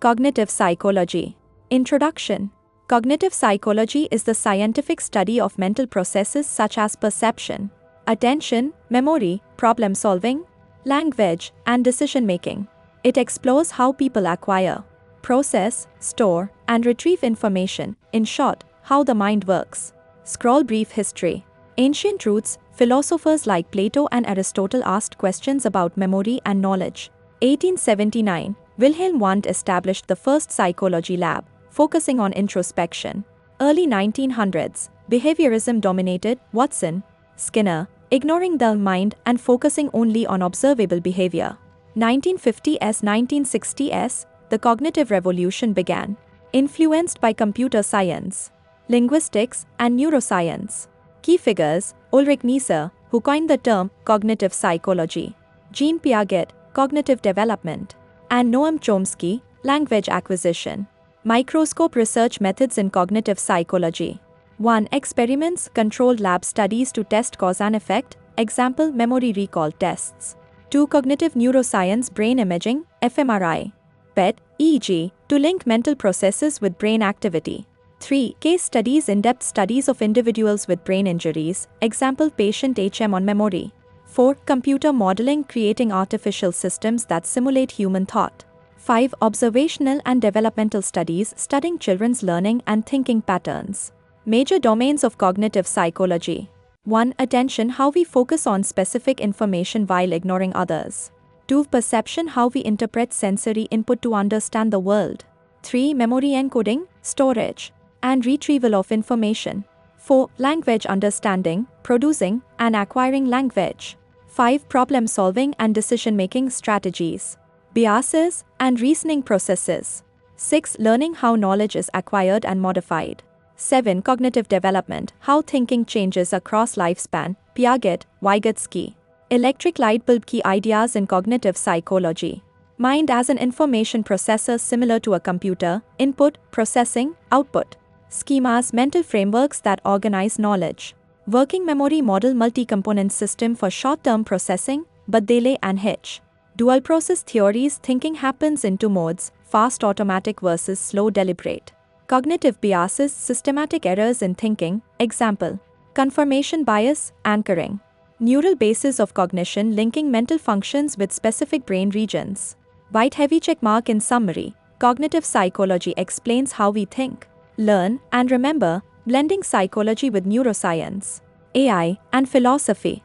Cognitive psychology. Introduction. Cognitive psychology is the scientific study of mental processes such as perception, attention, memory, problem solving, language, and decision making. It explores how people acquire, process, store, and retrieve information, in short, how the mind works. Scroll brief history. Ancient roots, philosophers like Plato and Aristotle asked questions about memory and knowledge. 1879, Wilhelm Wundt established the first psychology lab, focusing on introspection. Early 1900s, behaviorism dominated. Watson, Skinner, ignoring the mind and focusing only on observable behavior. 1950s-1960s, the cognitive revolution began, influenced by computer science, linguistics, and neuroscience. Key figures: Ulrich Neisser, who coined the term cognitive psychology; Jean Piaget, cognitive development; and Noam Chomsky, language acquisition. Microscope research methods in cognitive psychology. 1. Experiments, controlled lab studies to test cause and effect, example memory recall tests. 2. Cognitive neuroscience, brain imaging, fMRI, PET, EEG, to link mental processes with brain activity. 3. Case studies, in-depth studies of individuals with brain injuries, example patient HM on memory. 4. Computer modeling, creating artificial systems that simulate human thought. 5. Observational and developmental studies, studying children's learning and thinking patterns. Major domains of cognitive psychology. 1. Attention, how we focus on specific information while ignoring others. 2. Perception, how we interpret sensory input to understand the world. 3. Memory encoding, storage, and retrieval of information. 4. Language understanding, producing and acquiring language. 5. Problem solving and decision-making strategies, biases, and reasoning processes. 6. Learning, how knowledge is acquired and modified. 7. Cognitive development, how thinking changes across lifespan, Piaget, Vygotsky. Electric light bulb, key ideas in cognitive psychology. Mind as an information processor similar to a computer, input, processing, output. Schemas, mental frameworks that organize knowledge. Working memory model, multi-component system for short-term processing, but delay and hitch. Dual process theories, thinking happens in two modes, fast automatic versus slow deliberate. Cognitive biases, systematic errors in thinking, example, confirmation bias, anchoring. Neural bases of cognition, linking mental functions with specific brain regions. White heavy check mark. In summary, cognitive psychology explains how we think, learn, and remember, blending psychology with neuroscience, AI, and philosophy.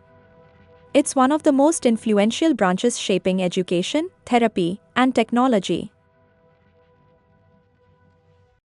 It's one of the most influential branches shaping education, therapy, and technology.